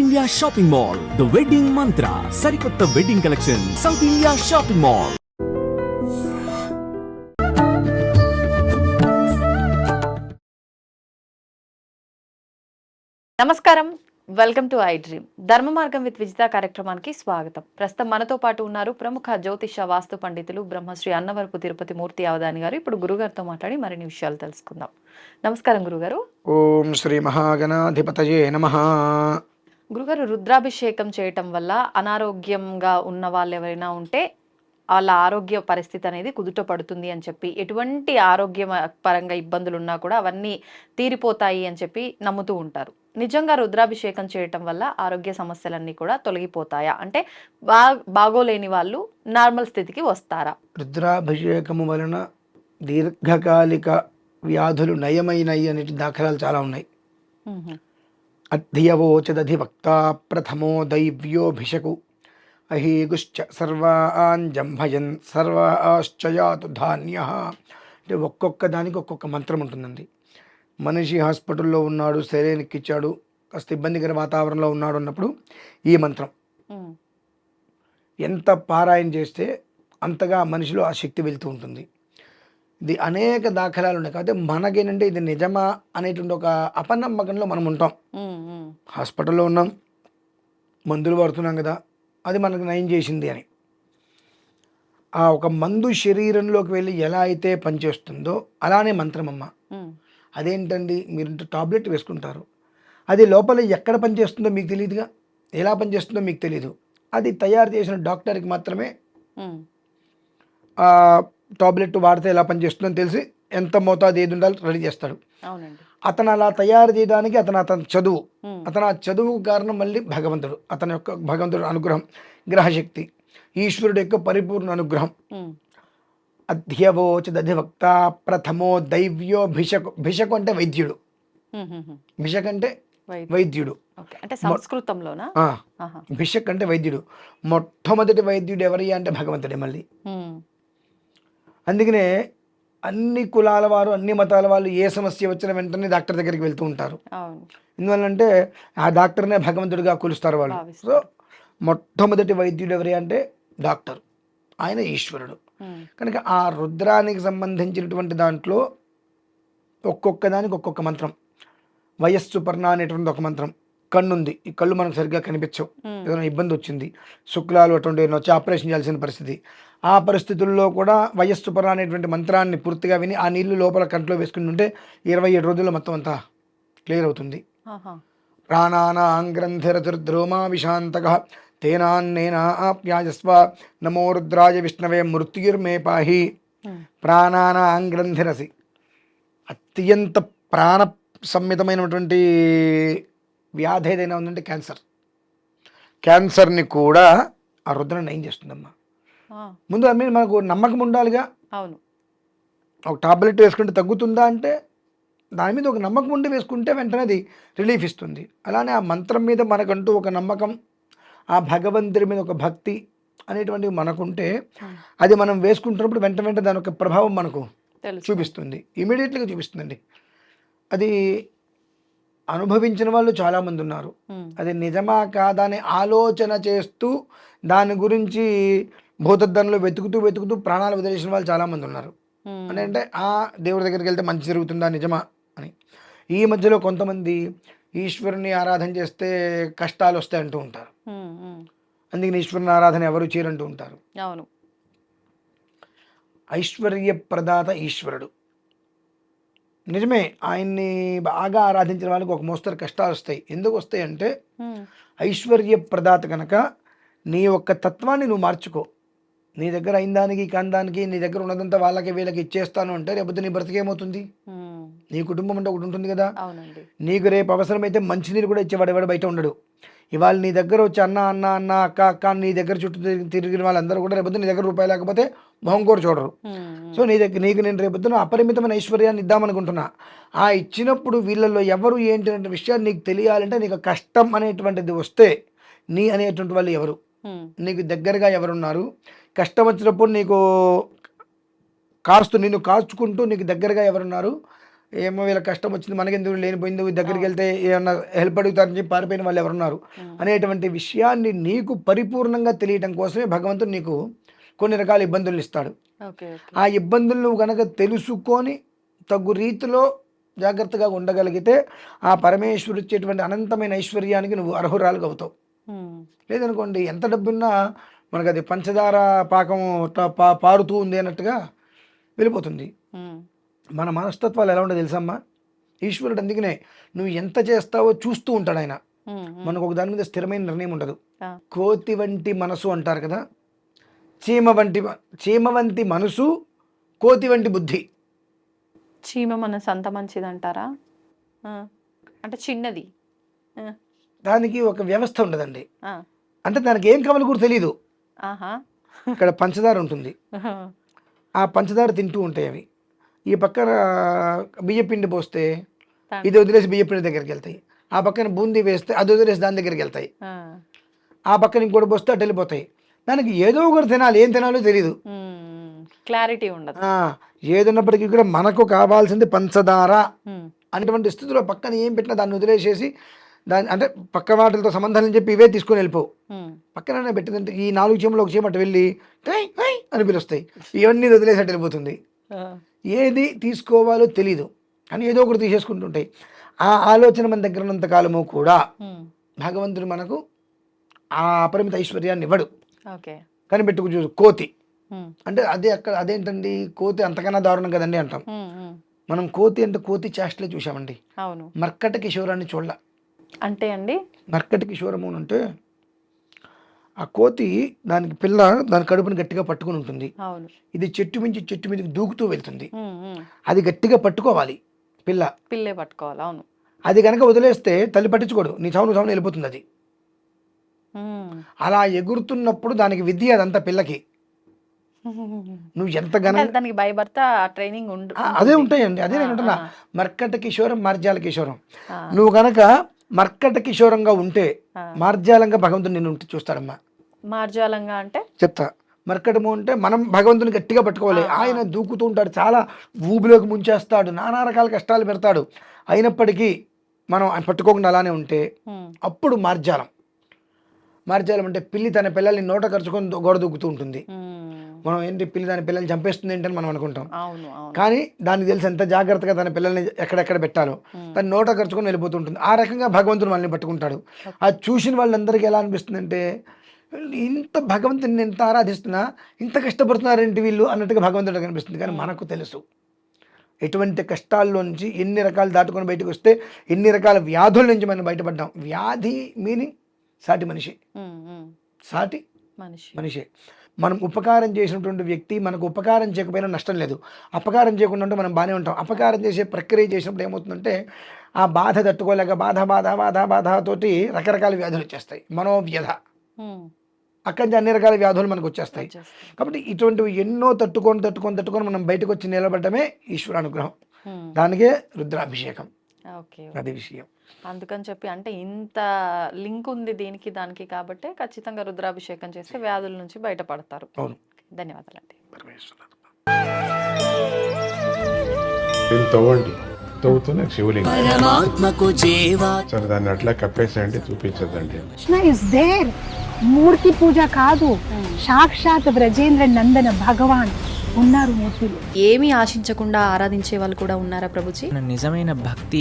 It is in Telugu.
India shopping mall, the wedding మంత్ర, సరికొత్త wedding collection, south India shopping mall. నమస్కారం, వెల్కమ్ టు ఐ డ్రీమ్. ధర్మ మార్గం విత్ విజిత కార్యక్రమానికి స్వాగతం. ప్రస్తుతం మనతో పాటు ఉన్నారు ప్రముఖ జ్యోతిష వాస్తు పండితులు బ్రహ్మశ్రీ అన్నవరపు తిరుపతి మూర్తి అవధాని గారు. ఇప్పుడు గురుగారితో మాట్లాడి మరిన్ని విషయాలు తెలుసుకుందాం. నమస్కారం గురుగారు. ఓం శ్రీ మహాగణాధిపతయే నమః. గురుగారు, రుద్రాభిషేకం చేయటం వల్ల అనారోగ్యంగా ఉన్న వాళ్ళు ఎవరైనా ఉంటే వాళ్ళ ఆరోగ్య పరిస్థితి అనేది కుదుట పడుతుంది అని చెప్పి, ఎటువంటి ఆరోగ్య పరంగా ఇబ్బందులు ఉన్నా కూడా అవన్నీ తీరిపోతాయి అని చెప్పి నమ్ముతూ ఉంటారు. నిజంగా రుద్రాభిషేకం చేయటం వల్ల ఆరోగ్య సమస్యలన్నీ కూడా తొలగిపోతాయా? అంటే బాగోలేని వాళ్ళు నార్మల్ స్థితికి వస్తారా? రుద్రాభిషేకము వలన దీర్ఘకాలిక వ్యాధులు నయమైనవి అనే దాఖలాలు చాలా ఉన్నాయి. అధ్యవోచదధివక్త ప్రథమో దైవ్యోభిషకు అహీగుశ్చ సర్వాంజంభయన్ సర్వాశ్చయాతు ధాన్య. అంటే ఒక్కొక్క దానికి ఒక్కొక్క మంత్రం ఉంటుందండి. మనిషి హాస్పిటల్లో ఉన్నాడు, శరీరం ఎక్కిచ్చాడు, కాస్త ఇబ్బందికర వాతావరణంలో ఉన్నాడు అన్నప్పుడు ఈ మంత్రం ఎంత పారాయణ చేస్తే అంతగా మనిషిలో ఆ శక్తి వెళ్తూ ఉంటుంది. ఇది అనేక దాఖలాలు ఉన్నాయి. కాకపోతే మనకేంటంటే ఇది నిజమా అనేటువంటి ఒక అపనమ్మకంలో మనం ఉంటాం. హాస్పిటల్లో ఉన్నాం, మందులు వాడుతున్నాం కదా, అది మనకు నయం చేసింది అని. ఆ ఒక మందు శరీరంలోకి వెళ్ళి ఎలా అయితే పనిచేస్తుందో అలానే మంత్రం అమ్మ. అదేంటండి, మీరు టాబ్లెట్ వేసుకుంటారు, అది లోపల ఎక్కడ పనిచేస్తుందో మీకు తెలియదుగా, ఎలా పనిచేస్తుందో మీకు తెలియదు. అది తయారు చేసిన డాక్టర్కి మాత్రమే ఆ టాబ్లెట్ వాడితే ఎలా పనిచేస్తుందో తెలిసి ఎంత మోతాదు ఏది ఉండాలి రెడీ చేస్తాడు. అతను అలా తయారు చేయడానికి అతని చదువు, ఆ చదువు కారణం మళ్ళీ భగవంతుడు, భగవంతుడు అనుగ్రహం, గ్రహశక్తి, ఈశ్వరుడు యొక్క పరిపూర్ణ అనుగ్రహం. అధ్యవోచదధివక్త ప్రథమో దైవ్యో భిషకు. భిషకు అంటే వైద్యుడు, భిషక్ అంటే వైద్యుడు. భిషక్ అంటే వైద్యుడు. మొట్టమొదటి వైద్యుడు ఎవరి అంటే భగవంతుడే మళ్ళీ. అందుకనే అన్ని కులాల వారు, అన్ని మతాల వాళ్ళు ఏ సమస్య వచ్చిన వెంటనే డాక్టర్ దగ్గరికి వెళ్తూ ఉంటారు. ఎందువల్లంటే ఆ డాక్టర్నే భగవంతుడిగా కొలుస్తారు వాళ్ళు. సో మొట్టమొదటి వైద్యుడు ఎవరి అంటే డాక్టర్, ఆయన ఈశ్వరుడు. కనుక ఆ రుద్రానికి సంబంధించినటువంటి దాంట్లో ఒక్కొక్క దానికి ఒక్కొక్క మంత్రం. వయస్సు పర్ణ అనేటువంటి ఒక మంత్రం. కన్నుంది, ఈ కళ్ళు మనకు సరిగ్గా కనిపించవు, ఏదైనా ఇబ్బంది వచ్చింది, శుక్లాలు అటువంటి వచ్చి ఆపరేషన్ చేయాల్సిన పరిస్థితి, ఆ పరిస్థితుల్లో కూడా వయస్సు పర్ణ అనేటువంటి మంత్రాన్ని పూర్తిగా విని ఆ నీళ్లు లోపల కంట్లో వేసుకుని ఉంటే 27 రోజుల్లో మొత్తం అంతా క్లియర్ అవుతుంది. ప్రాణానాంగ్రంథిరతుర్ద్రోమా విశాంతక తేనాన్నేనా ఆప్యాయస్వ నమో రుద్రాయ విష్ణవే మృత్యుర్మే పాహి. ప్రాణానాంగ్రంథిరసి, అత్యంత ప్రాణ సంహితమైనటువంటి వ్యాధి ఏదైనా ఉందంటే క్యాన్సర్ని కూడా ఆ రుద్రం నయం చేస్తుందమ్మా. ముందు దాని మీద మనకు నమ్మకం ఉండాలిగా. అవును, ఒక టాబ్లెట్ వేసుకుంటే తగ్గుతుందా అంటే దాని మీద ఒక నమ్మకం ఉండి వేసుకుంటే వెంటనే అది రిలీఫ్ ఇస్తుంది. అలానే ఆ మంత్రం మీద మనకంటూ ఒక నమ్మకం, ఆ భగవంతుడి మీద ఒక భక్తి అనేటువంటివి మనకుంటే అది మనం వేసుకుంటున్నప్పుడు వెంట దాని యొక్క ప్రభావం మనకు చూపిస్తుంది, ఇమీడియట్గా చూపిస్తుందండి. అది అనుభవించిన వాళ్ళు చాలామంది ఉన్నారు. అది నిజమా కాదా అని ఆలోచన చేస్తూ దాని గురించి భూతద్దంలో వెతుకుతూ ప్రాణాలు వదిలేసిన వాళ్ళు చాలామంది ఉన్నారు. అంటే ఆ దేవుడి దగ్గరికి వెళ్తే మంచి జరుగుతుందా, నిజమా అని. ఈ మధ్యలో కొంతమంది ఈశ్వరుని ఆరాధన చేస్తే కష్టాలు వస్తాయి అంటూ ఉంటారు. అందుకని ఈశ్వరుని ఆరాధన ఎవరు చేయరంటూ ఉంటారు. అవును, ఐశ్వర్య ప్రదాత ఈశ్వరుడు నిజమే. ఆయన్ని బాగా ఆరాధించిన వాళ్ళకి ఒక మోస్తరు కష్టాలు వస్తాయి. ఎందుకు వస్తాయి అంటే ఐశ్వర్య ప్రదాత కనుక నీ యొక్క తత్వాన్ని నువ్వు మార్చుకో. నీ దగ్గర అయిన దానికి కాందానికి నీ దగ్గర ఉన్నదంతా వాళ్ళకి వీళ్ళకి ఇచ్చేస్తాను అంటే రేపు నీ బ్రతికేమవుతుంది? నీ కుటుంబం అంటే ఒకటి ఉంటుంది కదా. నీకు రేపు అవసరమైతే మంచినీరు కూడా ఇచ్చేవాడు ఎవడు బయట ఉండడు. ఇవాళ నీ దగ్గర వచ్చి అన్న అక్క నీ దగ్గర చుట్టూ తిరిగిన వాళ్ళందరూ కూడా రేపు నీ దగ్గర రూపాయి లేకపోతే మొహం కూడా చూడరు. సో నీకు నేను రేపొద్దున అపరిమితమైన ఐశ్వర్యాన్ని ఇద్దామనుకుంటున్నా. ఆ ఇచ్చినప్పుడు వీళ్ళల్లో ఎవరు ఏంటి అనే విషయాన్ని నీకు తెలియాలంటే నీకు కష్టం అనేటువంటిది వస్తే నీ అనేటువంటి వాళ్ళు ఎవరు, నీకు దగ్గరగా ఎవరున్నారు, కష్టం వచ్చినప్పుడు నీకు నిన్ను కాచుకుంటూ నీకు దగ్గరగా ఎవరున్నారు, ఏమో వీళ్ళ కష్టం వచ్చింది మనకెందుకు లేనిపోయింది, దగ్గరికి వెళ్తే ఏమన్నా హెల్ప్ అడుగుతారని చెప్పి పారిపోయిన వాళ్ళు ఎవరున్నారు అనేటువంటి విషయాన్ని నీకు పరిపూర్ణంగా తెలియటం కోసమే భగవంతుడు నీకు కొన్ని రకాల ఇబ్బందులు ఇస్తాడు. ఆ ఇబ్బందులు నువ్వు కనుక తెలుసుకొని తగు రీతిలో జాగ్రత్తగా ఉండగలిగితే ఆ పరమేశ్వరుడు ఇచ్చేటువంటి అనంతమైన ఐశ్వర్యానికి నువ్వు అర్హురాలుగా అవుతావు. లేదనుకోండి ఎంత డబ్బున్నా మనకు అది పంచదార పాకం పారుతూ ఉంది అన్నట్టుగా వెళ్ళిపోతుంది. మన మనస్తత్వాలు ఎలా ఉండో తెలుసమ్మా, ఈశ్వరుడు అందుకనే నువ్వు ఎంత చేస్తావో చూస్తూ ఉంటాడు ఆయన. మనకు ఒక దాని మీద స్థిరమైన నిర్ణయం ఉండదు. కోతి వంటి మనసు అంటారు కదా, చీమ వంటి మనసు, కోతి వంటి బుద్ధి. చీమ మనసు అంత మంచిది అంటారా? అంటే చిన్నది, దానికి ఒక వ్యవస్థ ఉండదండి. అంటే దానికి ఏం కావాలో కూడా తెలియదు. ఇక్కడ పంచదార ఉంటుంది, ఆ పంచదార తింటూ ఉంటాయి అవి. ఈ పక్కన బియ్యపిండి పోస్తే ఇది వదిలేసి బియ్యపిండి దగ్గరికి వెళ్తాయి, ఆ పక్కన బూందీ వేస్తే అది వదిలేసి దాని దగ్గరికి వెళ్తాయి, ఆ పక్కన ఇంకోటి పోస్తే అటు వెళ్ళిపోతాయి. దానికి ఏదో ఒకటి తినాలి, ఏం తినాలో తెలియదు, క్లారిటీ ఉండదు. ఏదున్నప్పటికీ కూడా మనకు కావాల్సింది పంచదార అనేటువంటి స్థితిలో పక్కన ఏం పెట్టినా దాన్ని వదిలేసేసి దాని అంటే పక్క వాటితో సంబంధం అని చెప్పి ఇవే తీసుకొని వెళ్ళిపోవు. పక్కన పెట్టిందంటే ఈ 4 చీమలు ఒక చీమ అటు వెళ్ళి అని పిలుస్తాయి, ఇవన్నీ వదిలేసి అటు వెళ్ళిపోతుంది. ఏది తీసుకోవాలో తెలీదు కానీ ఏదో ఒకటి తీసేసుకుంటుంటాయి. ఆ ఆలోచన మన దగ్గర ఉన్నంత కాలము కూడా భగవంతుడు మనకు ఆ అపరిమిత ఐశ్వర్యాన్ని ఇవ్వడు. కనిపెట్టుకు చూసు కోతి అంటే అదేంటండి కోతి అంతకన్నా దారుణం కదండి అంటాం మనం. కోతి అంటే కోతి చేష్టలే చూసామండి, మర్కట కిషోరాన్ని చూడాల. అంటే అండి మర్కట కిషోరము అంటే ఆ కోతి దానికి పిల్ల దాని కడుపుని గట్టిగా పట్టుకుని ఉంటుంది, ఇది చెట్టు మించి చెట్టు మీదకి దూకుతూ వెళ్తుంది, అది గట్టిగా పట్టుకోవాలి, పిల్లే పట్టుకోవాలి. అవును, అది కనుక వదిలేస్తే తల్లి పట్టించుకోడు, నీ చావును వెళ్ళిపోతుంది. అది అలా ఎగురుతున్నప్పుడు దానికి విద్య అదంతా పిల్లకి. నువ్వు ఎంత దానికి భయపడత ట్రైనింగ్ అదే ఉంటాయండి. అదే నేను అంటున్నా, మర్కట కిషోరం మార్జాల కిషోరం. నువ్వు కనుక మర్కట కిషోరంగా ఉంటే మార్జాలంగా భగవంతుడు నిన్ను చూస్తాడమ్మా. మార్జాలంగా అంటే చెప్తా. మర్కటము అంటే మనం భగవంతుని గట్టిగా పట్టుకోవాలి, ఆయన దూకుతూ ఉంటాడు, చాలా ఊబిలోకి ముంచేస్తాడు, నానా రకాల కష్టాలు పెడతాడు. అయినప్పటికీ మనం ఆయన పట్టుకోకుండా అలానే ఉంటే అప్పుడు మార్జాలం. మార్జాలం అంటే పిల్లి తన పిల్లల్ని నోట ఖర్చుకొని గోడ దూకుతూ ఉంటుంది. మనం ఏంటి పిల్లి దాని పిల్లల్ని చంపేస్తుంది ఏంటని మనం అనుకుంటాం, కానీ దానికి తెలిసి ఎంత జాగ్రత్తగా తన పిల్లల్ని ఎక్కడెక్కడ పెట్టాలో తన నోట ఖర్చుకొని వెళ్ళిపోతుంటుంది. ఆ రకంగా భగవంతుడు వాళ్ళని పట్టుకుంటాడు. అది చూసిన వాళ్ళందరికీ ఎలా అనిపిస్తుంది అంటే ఇంత భగవంతుని ఎంత ఆరాధిస్తున్నా ఇంత కష్టపడుతున్నారేంటి వీళ్ళు అన్నట్టుగా భగవంతుడికి అనిపిస్తుంది. కానీ మనకు తెలుసు ఎటువంటి కష్టాల్లోంచి ఎన్ని రకాలు దాటుకొని బయటకు వస్తే ఎన్ని రకాల వ్యాధుల నుంచి మనం బయటపడ్డాం. వ్యాధి మీనింగ్ సాటి మనిషి, సాటి మనిషి. మనం ఉపకారం చేసినటువంటి వ్యక్తి మనకు ఉపకారం చేయకపోయినా నష్టం లేదు, అపకారం చేయకుండా ఉంటే మనం బాగానే ఉంటాం. అపకారం చేసే ప్రక్రియ చేసినప్పుడు ఏమవుతుందంటే ఆ బాధ తట్టుకోలేక బాధతోటి రకరకాల వ్యాధులు వచ్చేస్తాయి, మనోవ్యధ, అక్కడి నుంచి అన్ని రకాల వ్యాధులు మనకు వచ్చేస్తాయి. కాబట్టి ఇటువంటివి ఎన్నో తట్టుకొని మనం బయటకు వచ్చి నిలబడటమే ఈశ్వరానుగ్రహం. దానికే రుద్రాభిషేకం, అది విషయం. అందుకని చెప్పి అంటే ఇంత లింక్ ఉంది దీనికి దానికి, కాబట్టి ఖచ్చితంగా రుద్రాభిషేకం చేస్తే వ్యాధుల నుంచి బయటపడతారు. ధన్యవాదాలండి. తవ్వుతూనే శివలింగం సరే దాన్ని అట్లా కప్పేసేయండి, చూపించదండి. కృష్ణ ఇస్ దేర్, మూర్తి పూజ కాదు, సాక్షాత్ బ్రజేంద్ర నందన భగవాన్ ఉన్నారు మూర్తిలో. ఏమీ ఆశించకుండా ఆరాధించే వాళ్ళు కూడా ఉన్నారా ప్రభుజీ? నిజమైన భక్తి